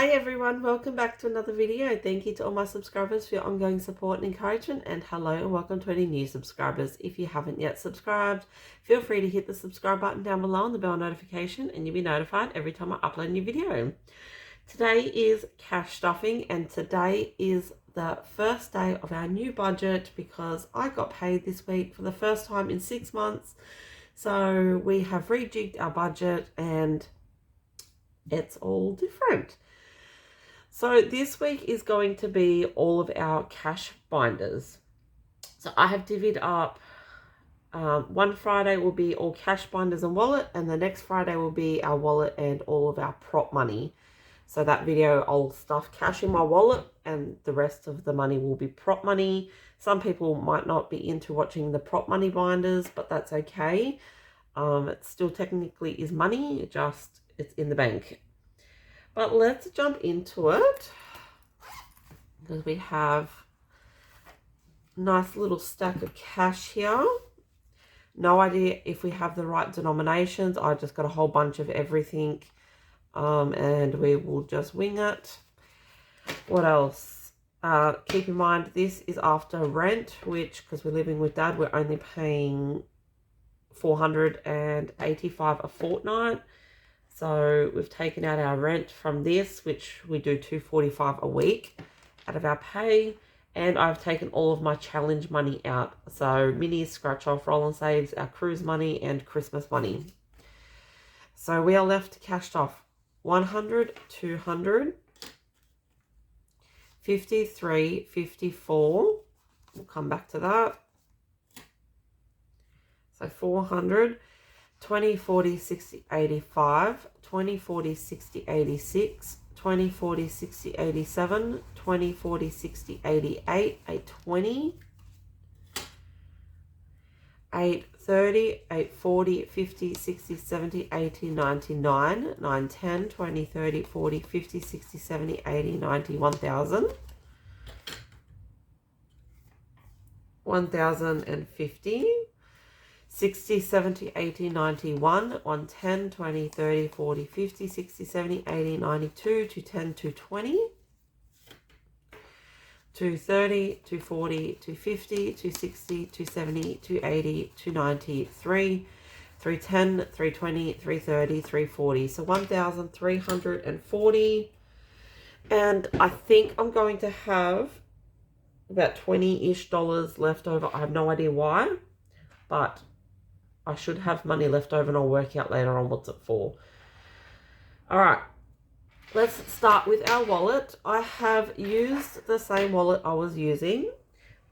Hi everyone, welcome back to another video. Thank you to all my subscribers for your ongoing support and encouragement, and hello and welcome to any new subscribers. If you haven't yet subscribed, feel free to hit the subscribe button down below and the bell notification and you'll be notified every time I upload a new video. Today is cash stuffing and today is the first day of our new budget because I got paid this week for the first time in 6 months. So we have rejigged our budget and it's all different. So this week is going to be all of our cash binders. So I have divvied up, one Friday will be all cash binders and wallet, and the next Friday will be our wallet and all of our prop money. So that video I'll stuff cash in my wallet and the rest of the money will be prop money. Some people might not be into watching the prop money binders, but that's okay. It still technically is money, it's in the bank. But let's jump into it because we have a nice little stack of cash here. No idea if we have the right denominations. I just got a whole bunch of everything and we will just wing it. What else? Keep in mind this is after rent, which because we're living with Dad, we're only paying $485 a fortnight. So we've taken out our rent from this, which we do $245 a week out of our pay. And I've taken all of my challenge money out. So mini scratch off, roll and saves, our cruise money and Christmas money. So we are left cashed off 100, 200, 53, 54. We'll come back to that. So 400. 20, 40, 60, 85, 20, 40, 60, 86, 20, 40, 60, 87, 20, 40, 60, 88, 820, 830, 840, 50, 60, 70, 80, 99, 910, 20, 30, 40, 50, 60, 70, 80, 90, 1000, 1050, 60, 70, 80, 91, 110, 20, 30, 40, 50, 60, 70, 80, 92, 210, 220, 230, 240, 250, 260, 270, 280, 290, 310, 320, 330, 340. So 1,340. And I think I'm going to have about $20-ish left over. I have no idea why, but I should have money left over and I'll work out later on what's it for. All right, let's start with our wallet. I have used the same wallet I was using.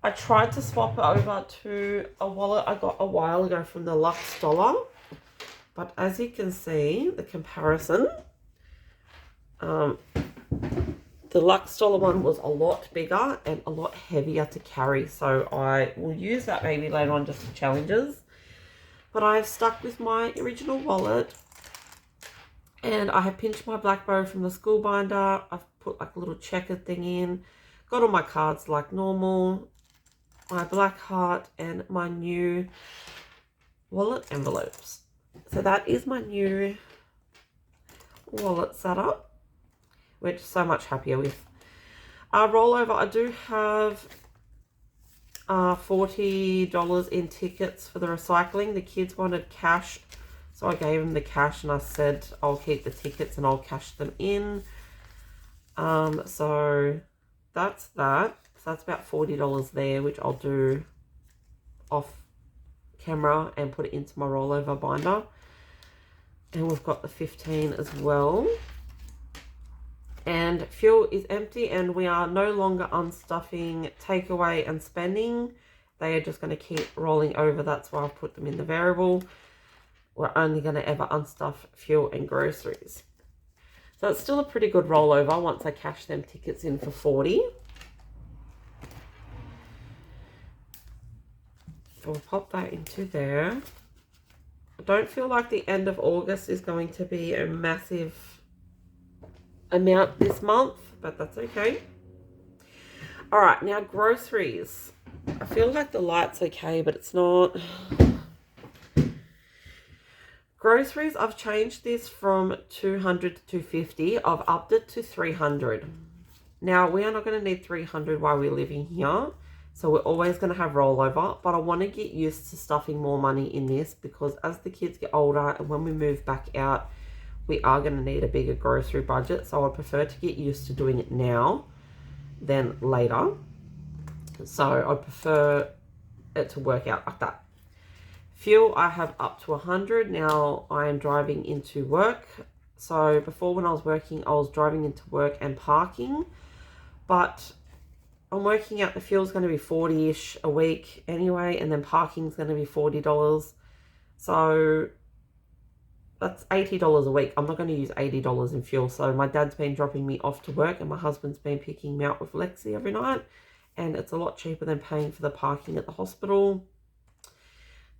I tried to swap it over to a wallet I got a while ago from the Lux Dollar. But as you can see, the comparison, the Lux Dollar one was a lot bigger and a lot heavier to carry. So I will use that maybe later on just for challenges. But I have stuck with my original wallet and I have pinched my black bow from the school binder. I've put like a little checker thing in, got all my cards like normal, my black heart and my new wallet envelopes. So that is my new wallet setup, which I'm so much happier with. Rollover, I do have $40 in tickets for the recycling. The kids wanted cash, so I gave them the cash and I said I'll keep the tickets and I'll cash them in. So that's that. So that's about $40 there, which I'll do off camera and put it into my rollover binder. And we've got the 15 as well. And fuel is empty and we are no longer unstuffing takeaway and spending. They are just going to keep rolling over. That's why I've put them in the variable. We're only going to ever unstuff fuel and groceries. So it's still a pretty good rollover once I cash them tickets in for 40. So we'll pop that into there. I don't feel like the end of August is going to be a massive amount this month, but that's okay. All right, now groceries. I feel like the light's okay, but it's not. Groceries, I've changed this from 200 to 250. I've upped it to 300. Now, we are not going to need 300 while we're living here. So we're always going to have rollover. But I want to get used to stuffing more money in this, because as the kids get older and when we move back out, we are going to need a bigger grocery budget. So I prefer to get used to doing it now than later. So I prefer it to work out like that. Fuel, I have up to 100. Now I am driving into work. So before, when I was working, I was driving into work and parking. But I'm working out the fuel's going to be 40-ish a week anyway. And then parking's going to be $40. So that's $80 a week. I'm not going to use $80 in fuel. So my dad's been dropping me off to work and my husband's been picking me up with Lexi every night. And it's a lot cheaper than paying for the parking at the hospital.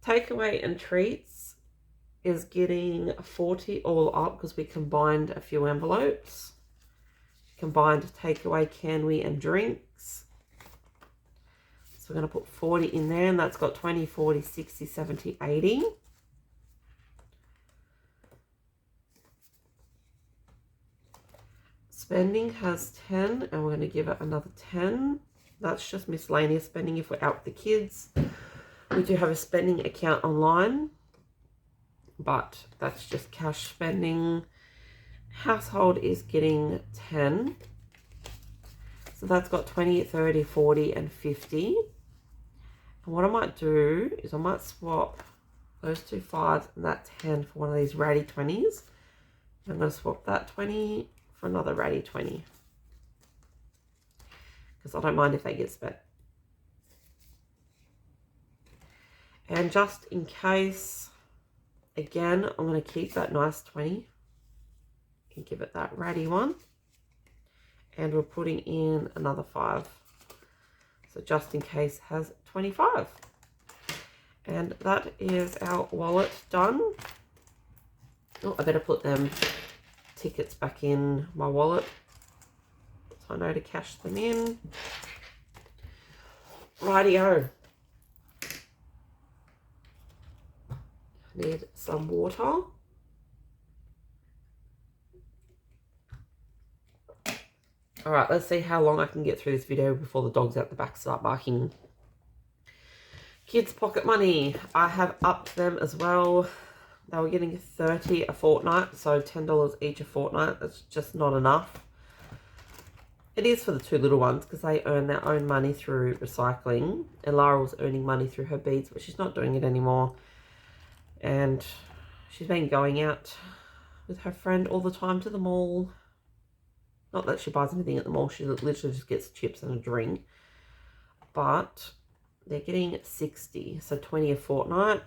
Takeaway and treats is getting 40 all up, because we combined a few envelopes. Combined takeaway, canwy and drinks. So we're going to put 40 in there, and that's got 20, 40, 60, 70, 80. Spending has 10, and we're going to give it another 10. That's just miscellaneous spending if we're out with the kids. We do have a spending account online, but that's just cash spending. Household is getting 10. So that's got 20, 30, 40, and 50. And what I might do is I might swap those two 5s and that 10 for one of these ratty 20s. I'm going to swap that 20 for another ratty 20. Because I don't mind if they get spent. And just in case, again, I'm going to keep that nice 20 and give it that ratty one. And we're putting in another 5. So just in case has 25. And that is our wallet done. Oh, I better put them tickets back in my wallet, so I know to cash them in. Rightio. Need some water. All right, let's see how long I can get through this video before the dogs out the back start barking. Kids' pocket money. I have upped them as well. They were getting 30 a fortnight, so $10 each a fortnight. That's just not enough. It is for the two little ones because they earn their own money through recycling. And Lara was earning money through her beads, but she's not doing it anymore. And she's been going out with her friend all the time to the mall. Not that she buys anything at the mall. She literally just gets chips and a drink. But they're getting 60. So 20 a fortnight.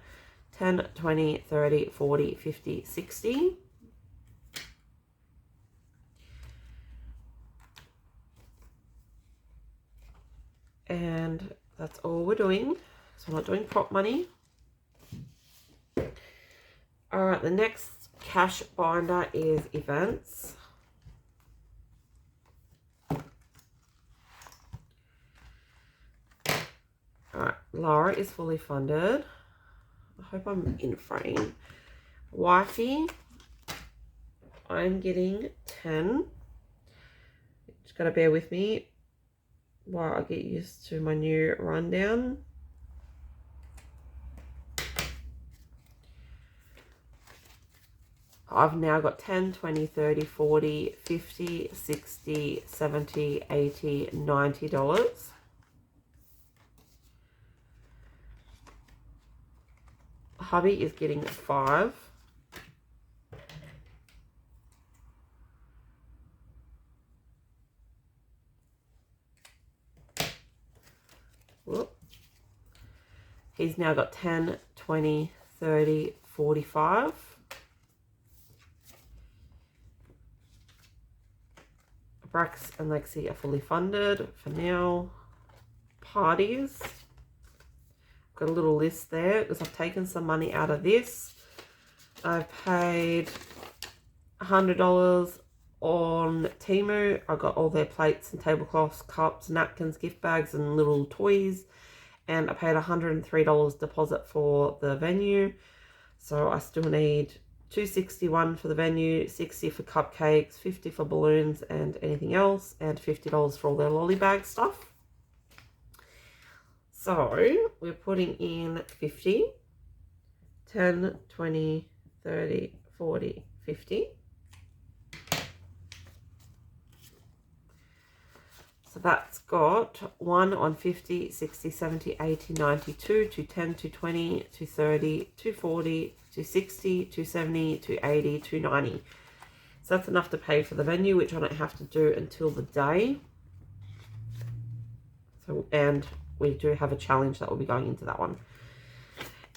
10, 20, 30, 40, 50, 60. And that's all we're doing. So we're not doing prop money. All right, the next cash binder is events. All right, Lara is fully funded. I hope I'm in frame. Wifey, I'm getting 10. Just gotta bear with me while I get used to my new rundown. I've now got 10, 20, 30, 40, 50, 60, 70, 80, $90. Hubby is getting 5. Whoop. He's now got 10, 20, 30, 45. Brax and Lexi are fully funded for now. Parties. Got a little list there because I've taken some money out of this. I've paid $100 on Temu. I got all their plates and tablecloths, cups, napkins, gift bags and little toys. And I paid $103 deposit for the venue. So I still need $2.61 for the venue, $60 for cupcakes, $50 for balloons and anything else, and $50 for all their lolly bag stuff. So we're putting in 50, 10, 20, 30, 40, 50. So that's got 1 on 50, 60, 70, 80, 92, 210, 220, 230, 240, 260, 270, 280, 290. So that's enough to pay for the venue, which I don't have to do until the day. So, and we do have a challenge that will be going into that one.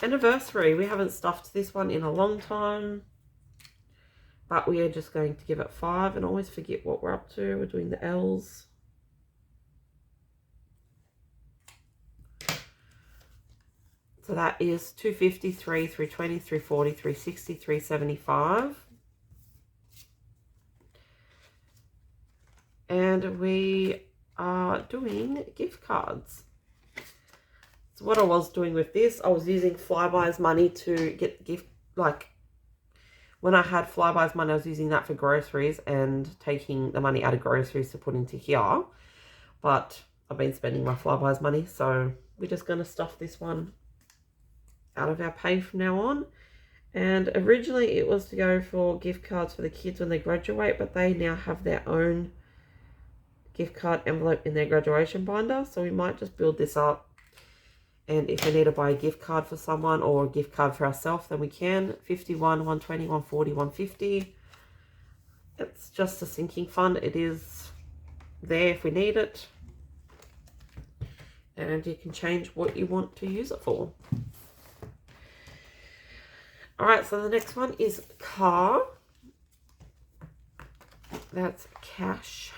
Anniversary. We haven't stuffed this one in a long time, but we are just going to give it 5 and always forget what we're up to. We're doing the L's. So that is 253, 320, 340, 360, 375. And we are doing gift cards. So what I was doing with this, I was using Flybuys money to get gift, like when I had Flybuys money, I was using that for groceries and taking the money out of groceries to put into here. But I've been spending my Flybuys money, so we're just going to stuff this one out of our pay from now on. And originally it was to go for gift cards for the kids when they graduate, but they now have their own gift card envelope in their graduation binder, so we might just build this up, and if we need to buy a gift card for someone or a gift card for ourselves, then we can. 51, 120, 140, 150. It's just a sinking fund. It is there if we need it, and you can change what you want to use it for. All right, so the next one is car. That's cash.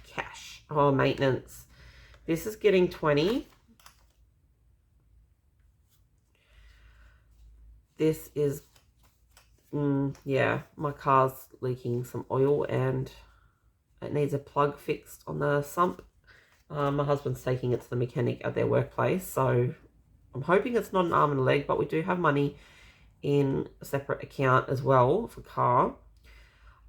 Cash. Oh, maintenance. This is getting 20. This is, yeah, my car's leaking some oil and it needs a plug fixed on the sump. My husband's taking it to the mechanic at their workplace, so I'm hoping it's not an arm and a leg, but we do have money in a separate account as well for car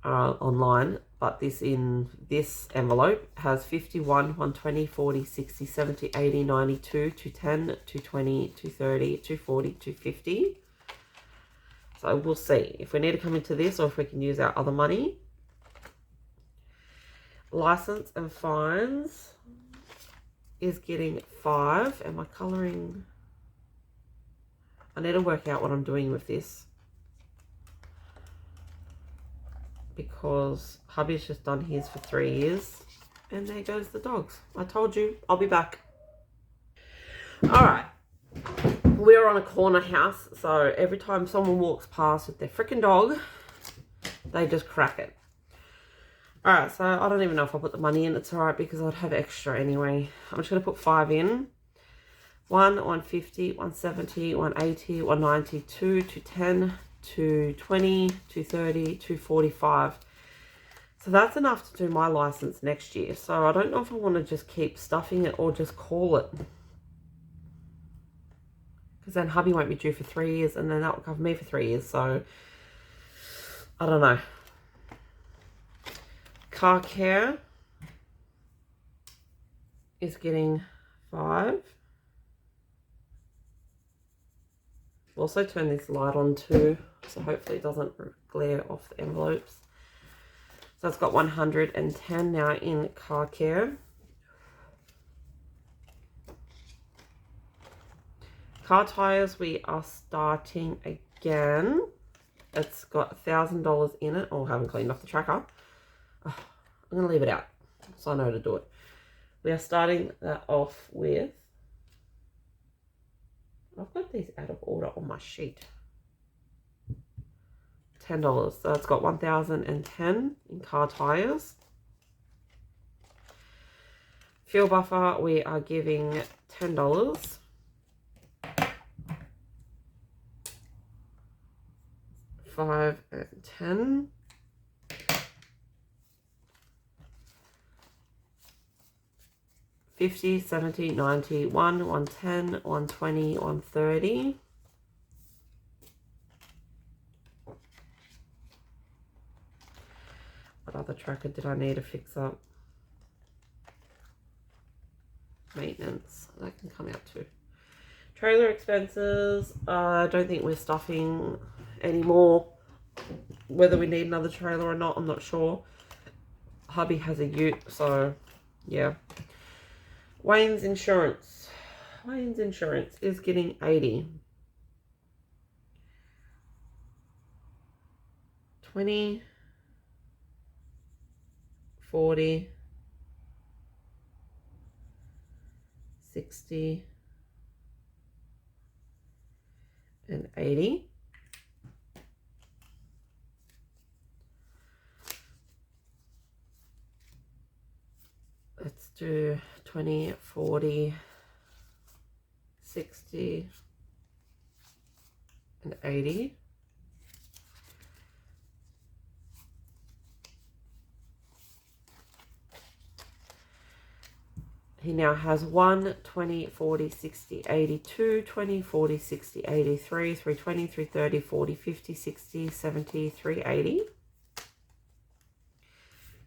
online, but this in this envelope has 51, 120, 40, 60, 70, 80, 92, 210, 220, 230, 240, 250. So we'll see if we need to come into this or if we can use our other money. License and fines is getting 5, and my colouring, I need to work out what I'm doing with this, because hubby's just done his for 3 years, and there goes the dogs. I told you, I'll be back. All right, we're on a corner house, so every time someone walks past with their freaking dog, they just crack it. All right, so I don't even know if I'll put the money in. It's all right because I'd have extra anyway. I'm just going to put 5 in. 1, 150, 170, 180, 190, 2, 210, 220, 230, 245. So that's enough to do my license next year. So I don't know if I want to just keep stuffing it or just call it. Because then hubby won't be due for 3 years, and then that will cover me for 3 years. So I don't know. Car care is getting 5. Also turn this light on too, so hopefully it doesn't glare off the envelopes. So it's got 110 now in car care. Car tires, we are starting again. It's got $1,000 in it. Oh, I haven't cleaned off the tracker. Oh, I'm going to leave it out so I know how to do it. We are starting that off with, I've got these out of order on my sheet. $10. So it's got 1,010 in car tires. Fuel buffer, we are giving $10. $5 and $10. $50, $70, $90, $1, $110, $120, $130. other tracker did I need to fix up? Maintenance. That can come out too. Trailer expenses. I don't think we're stuffing anymore. Whether we need another trailer or not, I'm not sure. Hubby has a ute, so yeah. Wayne's insurance. Wayne's insurance is getting 80. 20, 40, 60, and 80. Let's do 20, 40, 60, and 80. He now has 1, 20, 40, 60, 82, 20, 40, 60, 83, 320, 330, 40, 50, 60, 70, 380.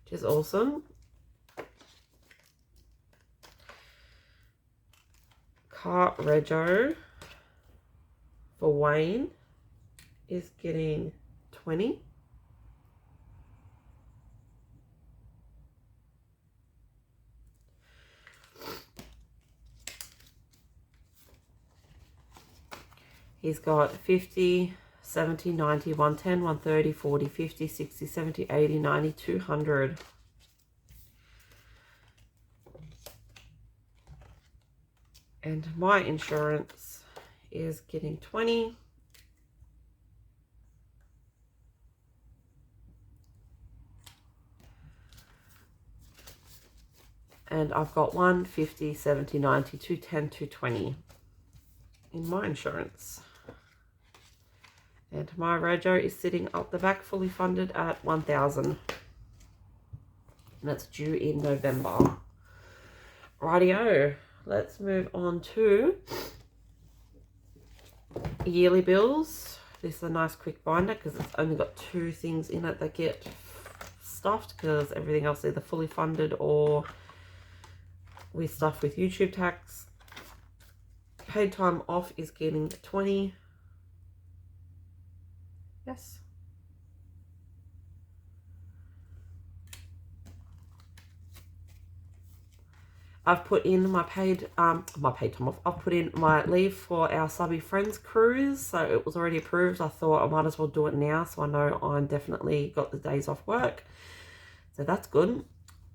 Which is awesome. Car rego for Wayne is getting 20. He's got 50, 70, 90, 110, 130, 40, 50, 60, 70, 80, 90, 200. And my insurance is getting 20. And I've got 1, 50, 70, 90, 210, 220 in my insurance. And my rego is sitting up the back fully funded at 1,000. And that's due in November. Rightio. Let's move on to yearly bills. This is a nice quick binder because it's only got 2 things in it that get stuffed, because everything else is either fully funded or we stuff with YouTube tax. Paid time off is getting 20. Yes. I've put in my paid time off. I've put in my leave for our subby friends cruise, so it was already approved. I thought I might as well do it now, so I know I'm definitely got the days off work. So that's good.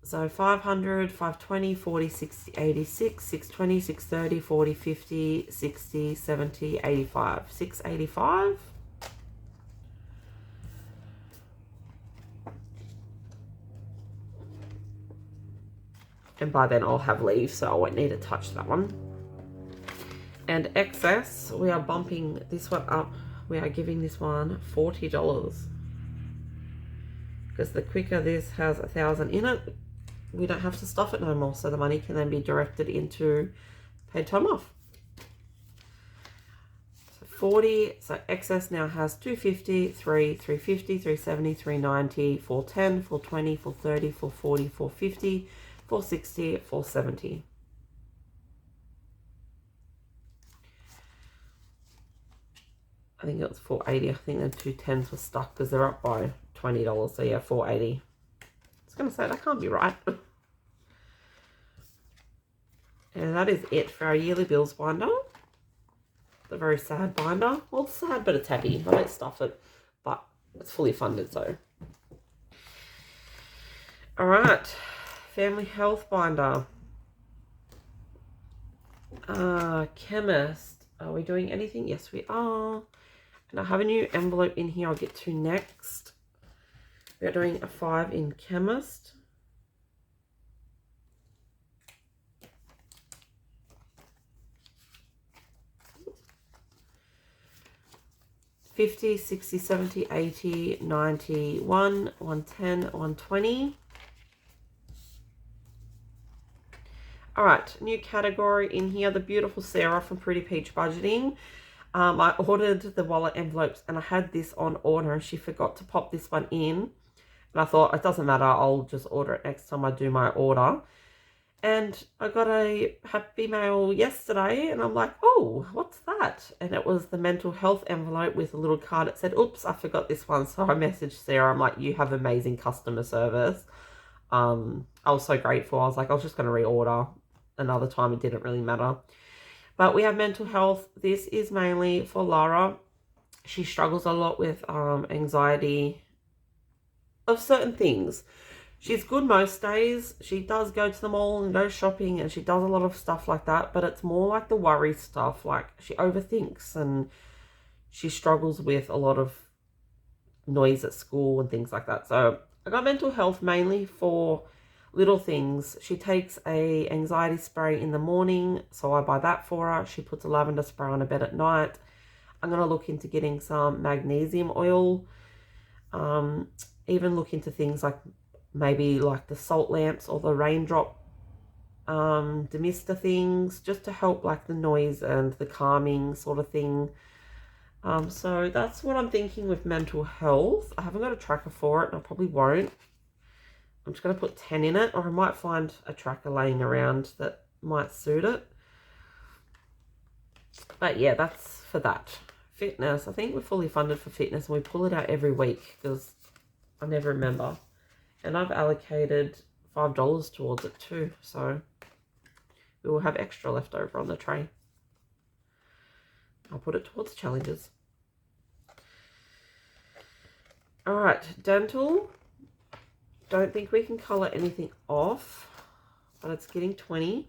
So 500, 520, 40, 60, 86, 620, 630, 40, 50, 60, 70, 85. 685. And by then I'll have leave, so I won't need to touch that one. And excess, we are bumping this one up. We are giving this one $40. Because the quicker this has 1,000 in it, we don't have to stuff it no more. So the money can then be directed into paid time off. So 40, so excess now has 250, 350, 370, 390, 410, 420, 430, 440, 450, 460, 470. I think it was 480. I think the 210s were stuck because they're up by $20. So yeah, 480. I was going to say, that can't be right. And that is it for our yearly bills binder. The very sad binder. Well, it's sad, but it's happy. I don't stuff it, but it's fully funded, so. All right. Family health binder. Chemist. Are we doing anything? Yes, we are. And I have a new envelope in here I'll get to next. We're doing a 5 in chemist. $50, $60, $70, $80, $91, $110, $120. All right, new category in here, the beautiful Sarah from Pretty Peach Budgeting. I ordered the wallet envelopes and I had this on order and she forgot to pop this one in. It And I thought, it doesn't matter, I'll just order it next time I do my order. And I got a happy mail yesterday, and I'm like, oh, what's that? And it was the mental health envelope with a little card. It said, oops, I forgot this one. So I messaged Sarah. I'm like, you have amazing customer service. I was so grateful. I was like, I was just going to reorder another time. It didn't really matter. But we have mental health. This is mainly for Lara. She struggles a lot with anxiety of certain things. She's good most days. She does go to the mall and go shopping, and she does a lot of stuff like that. But it's more like the worry stuff. Like, she overthinks, and she struggles with a lot of noise at school and things like that. So I got mental health mainly for little things. She takes a anxiety spray in the morning, so I buy that for her. She puts a lavender spray on her bed at night. I'm going to look into getting some magnesium oil. Even look into things like maybe like the salt lamps or the raindrop demister things, just to help like the noise and the calming sort of thing. So that's what I'm thinking with mental health. I haven't got a tracker for it, and I probably won't. I'm just going to put 10 in it, or I might find a tracker laying around that might suit it. But yeah, that's for that. Fitness, I think we're fully funded for fitness, and we pull it out every week because I never remember. And I've allocated $5 towards it too, so we will have extra left over on the tray. I'll put it towards challenges. All right, dental. Don't think we can colour anything off, but it's getting 20.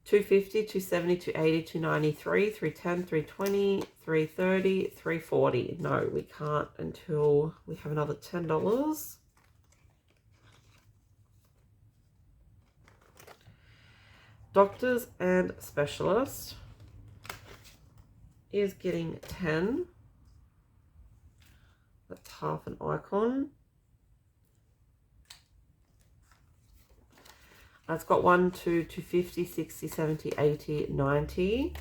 250, 270, 280, 293, 310, 320, 330, 340. No, we can't until we have another $10. Doctors and specialists is getting 10. That's half an icon. It's got 1, 2, 250, 60, 70, 80, 90.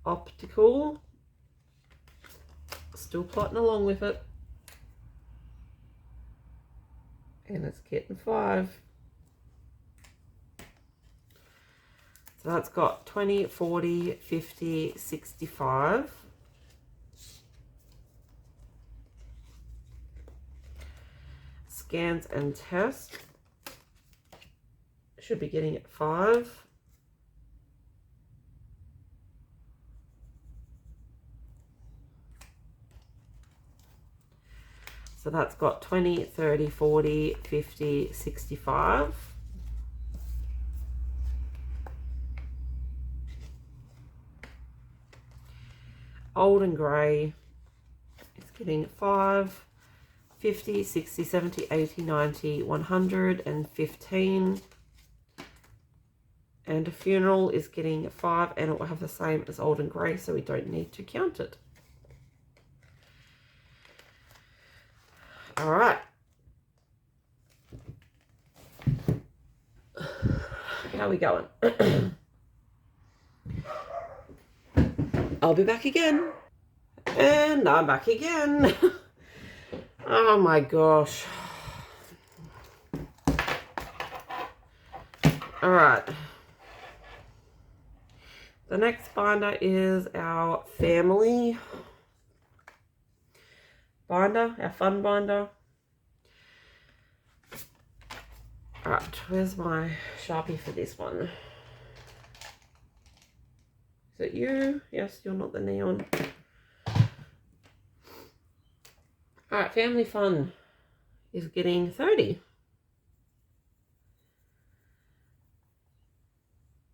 Optical. Still plotting along with it. And it's getting 5. So that's got 20, 40, 50, 65. Scans and tests should be getting it 5. So that's got 20, 30, 40, 50, 65. Old and grey is getting 5. 50, 60, 70, 80, 90, 115. And a funeral is getting 5, and it will have the same as old and grey, so we don't need to count it. All right. How are we going? I'll be back again. And I'm back again. Oh my gosh. All right. The next binder is our family binder, our fun binder. All right, where's my Sharpie for this one? Is it you? Yes, you're not the neon. All right, family fun is getting 30.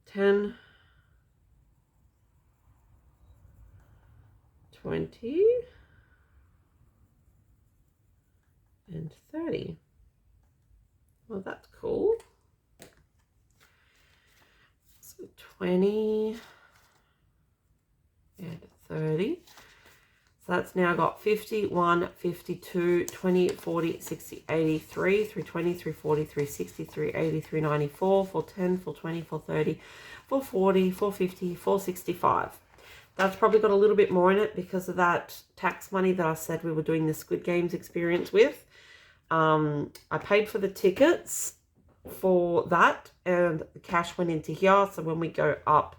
10, 20, and 30. Well, that's cool. So 20 and 30. So that's now got 50, 1, 52, 20, 40, 60, 80, 320, 340, 360, 380, 394, 410, 420, 430, 440, 450, 465. That's probably got a little bit more in it because of that tax money that I said we were doing the Squid Games experience with. I paid for the tickets for that and the cash went into here. So when we go up,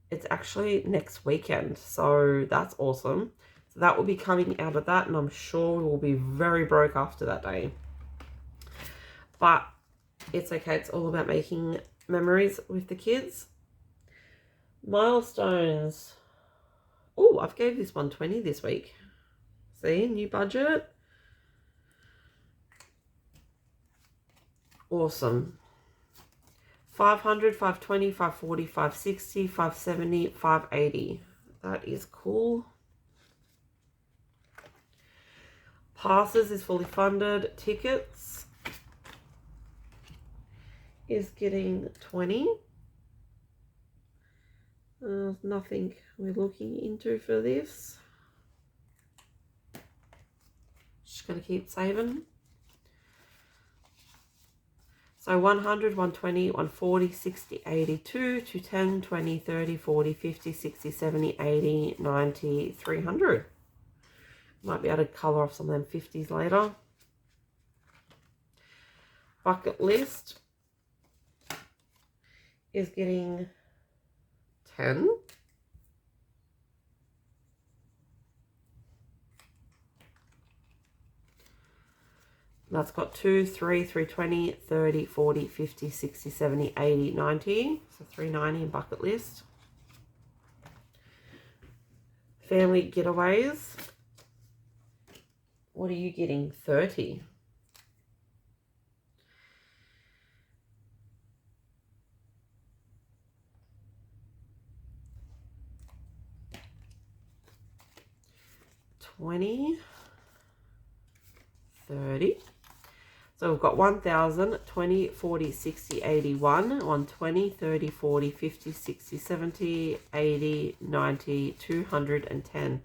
it's actually next weekend. So that's awesome. So that will be coming out of that, and I'm sure we will be very broke after that day. But it's okay. It's all about making memories with the kids. Milestones. Oh, I've gave this one 20 this week. See, new budget. Awesome. 500, 520, 540, 560, 570, 580. That is cool. Passes is fully funded. Tickets is getting 20. Nothing we're looking into for this. Just going to keep saving. So 100, 120, 140, 60, 82, 210, 20, 30, 40, 50, 60, 70, 80, 90, 300. Might be able to colour off some of them 50s later. Bucket list is getting 10. That's got 2, 3, 320, 30, 40, 50, 60, 70, 80, 90. So 390 in bucket list. Family getaways. What are you getting? 30. $20, 30. So we've got 1,000, 20, 40, 60, 81, 120, 30, 40, 50, 60, 70, 80, 90, 210.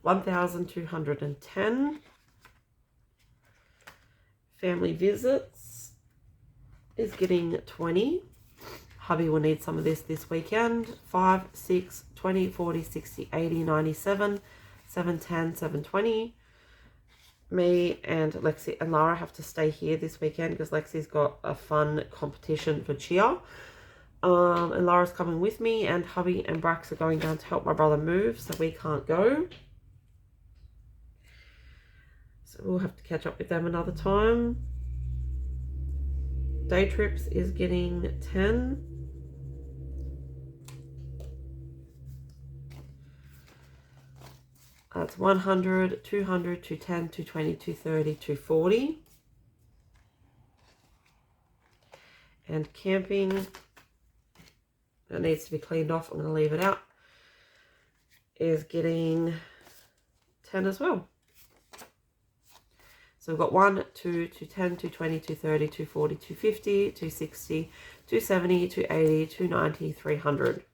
1,210. Family visits is getting 20. Hubby will need some of this weekend. 5, 6, 20, 40, 60, 80, 97, 710, 720. Me and Lexi and Lara have to stay here this weekend because Lexi's got a fun competition for cheer. And Lara's coming with me, and hubby and Brax are going down to help my brother move, so we can't go. So we'll have to catch up with them another time. Day trips is getting 10. That's 100, 200, 210, 220, 230, 240. And camping, that needs to be cleaned off. I'm going to leave it out. Is getting 10 as well. So we've got 1, 2, 210, 220, 230, 240, 250, 260, 270, 280, 290, 300.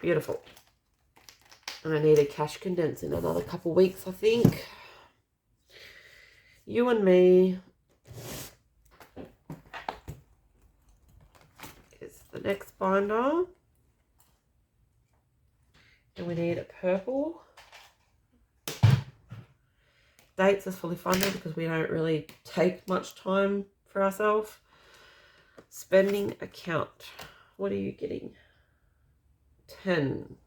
Beautiful. And I need a cash condense in another couple weeks, I think. You and me is the next binder. And we need a purple. Dates is fully funded because we don't really take much time for ourselves. Spending account. What are you getting? 10.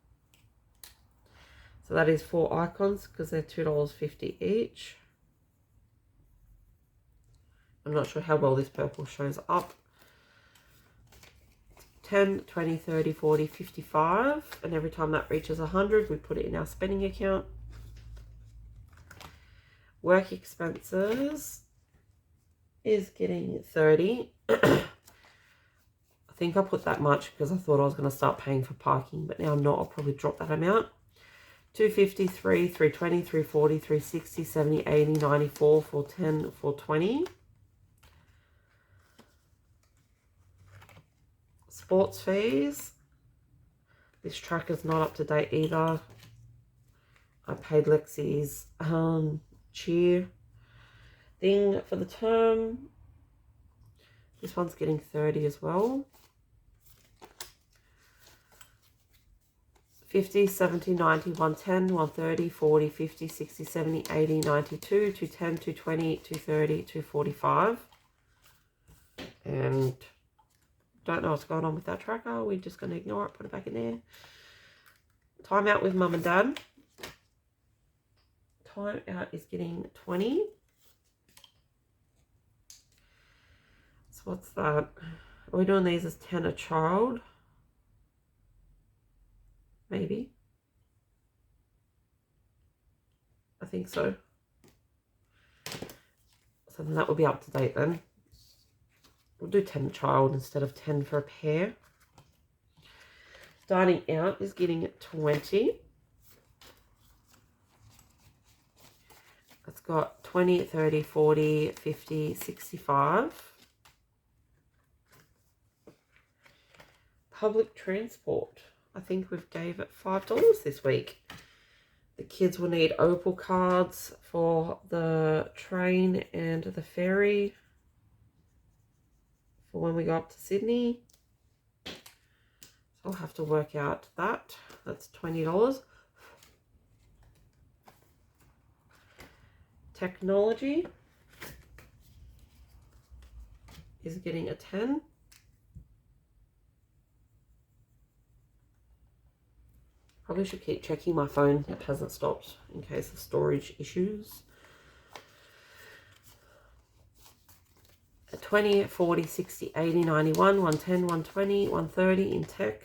So that is 4 icons because they're $2.50 each. I'm not sure how well this purple shows up. 10, 20, 30, 40, 55. And every time that reaches 100, we put it in our spending account. Work expenses is getting 30. I think I put that much because I thought I was going to start paying for parking, but now I'm not. I'll probably drop that amount. 250, 3, 320, 340, 360, 70, 80, 94, 410, 420. Sports fees. This tracker's not up to date either. I paid Lexi's cheer thing for the term. This one's getting 30 as well. 50, 70, 90, 110, 130, 40, 50, 60, 70, 80, 92, 210, 220, 230, 245. And don't know what's going on with that tracker. We're just going to ignore it, put it back in there. Time out with mum and dad. Time out is getting 20. So what's that? Are we doing these as 10 a child? Maybe. I think so. So then that will be up to date then. We'll do 10 a child instead of 10 for a pair. Dining out is getting 20. It's got 20, 30, 40, 50, 65. Public transport. I think we've gave it $5 this week. The kids will need Opal cards for the train and the ferry for when we go up to Sydney. So I'll have to work out that. That's $20. Technology is getting a 10. Probably should keep checking my phone. It hasn't stopped in case of storage issues. 20, 40, 60, 80, 91, 110, 120, 130 in tech.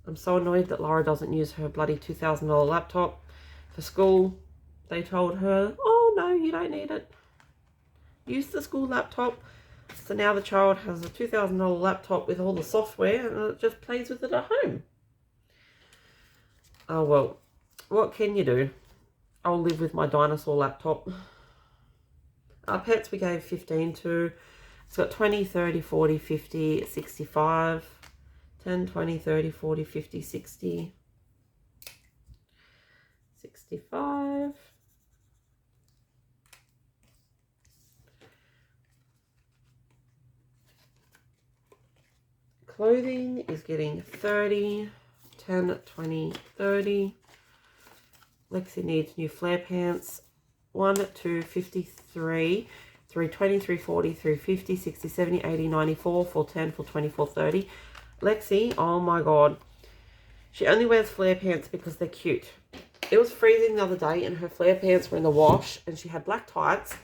I'm so annoyed that Laura doesn't use her bloody $2,000 laptop for school. They told her, oh no, you don't need it. Use the school laptop. So now the child has a $2,000 laptop with all the software and it just plays with it at home. Oh well, what can you do? I'll live with my dinosaur laptop. Our pets we gave 15 to. It's got 20, 30, 40, 50, 65. 10, 20, 30, 40, 50, 60. 65. Clothing is getting 30. 10, 20, 30. Lexi needs new flare pants. 1, 2, 53, 320, 340, 350, 60, 70, 80, 94, 410, 420, 430. Lexi, oh my god. She only wears flare pants because they're cute. It was freezing the other day and her flare pants were in the wash and she had black tights.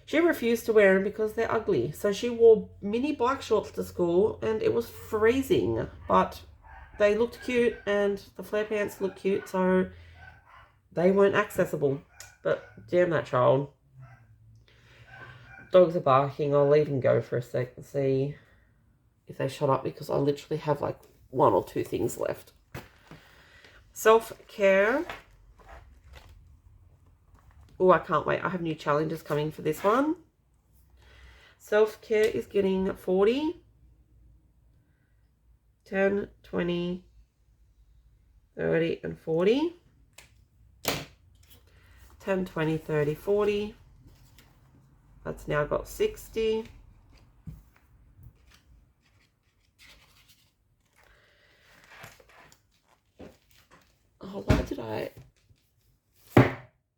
She refused to wear them because they're ugly. So she wore mini black shorts to school and it was freezing. But they looked cute and the flare pants looked cute, so they weren't accessible. But damn that child. Dogs are barking. I'll leave them go for a sec and see if they shut up because I literally have like 1 or 2 things left. Self-care. Oh, I can't wait. I have new challenges coming for this one. Self-care is getting 40. 10, 20, 30, and 40. 10, 20, 30, 40. That's now got 60. Oh, why did I...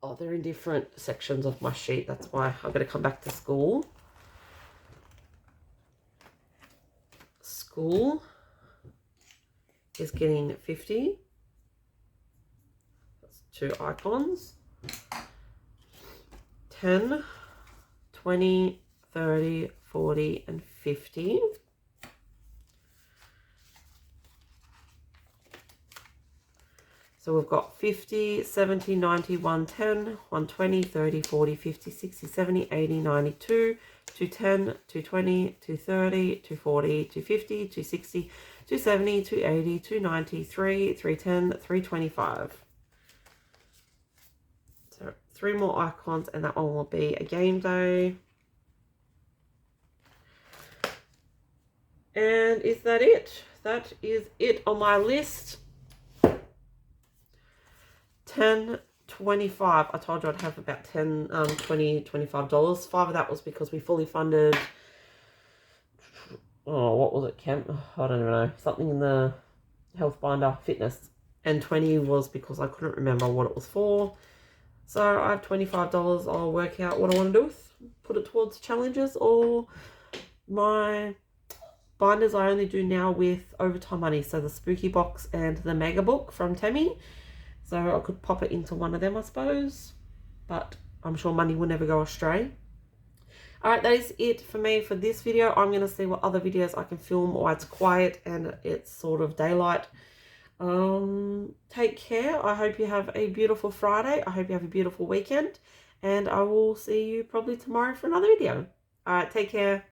Oh, they're in different sections of my sheet. That's why I've got to come back to school. School is getting 50. That's 2 icons. 10, 20, 30, 40, and 50. So we've got 50, 70, 90, 110, 120, 30, 40, 50, 60, 70, 80, 92, 210, 220, 230, 240, 250, 260, 270, 280, 290, 310, 325. So 3 more icons and that one will be a game day. And is that it? That is it on my list. 10, 25. I told you I'd have about 10, 20, $25. 5 of that was because we fully funded, oh, what was it, Camp? I don't even know. Something in the health binder, fitness. And 20 was because I couldn't remember what it was for. So I have $25. I'll work out what I want to do with. Put it towards challenges or my binders I only do now with overtime money. So the spooky box and the mega book from Tammy. So I could pop it into one of them, I suppose. But I'm sure money will never go astray. Alright, that is it for me for this video. I'm going to see what other videos I can film while it's quiet and it's sort of daylight. Take care. I hope you have a beautiful Friday. I hope you have a beautiful weekend. And I will see you probably tomorrow for another video. Alright, take care.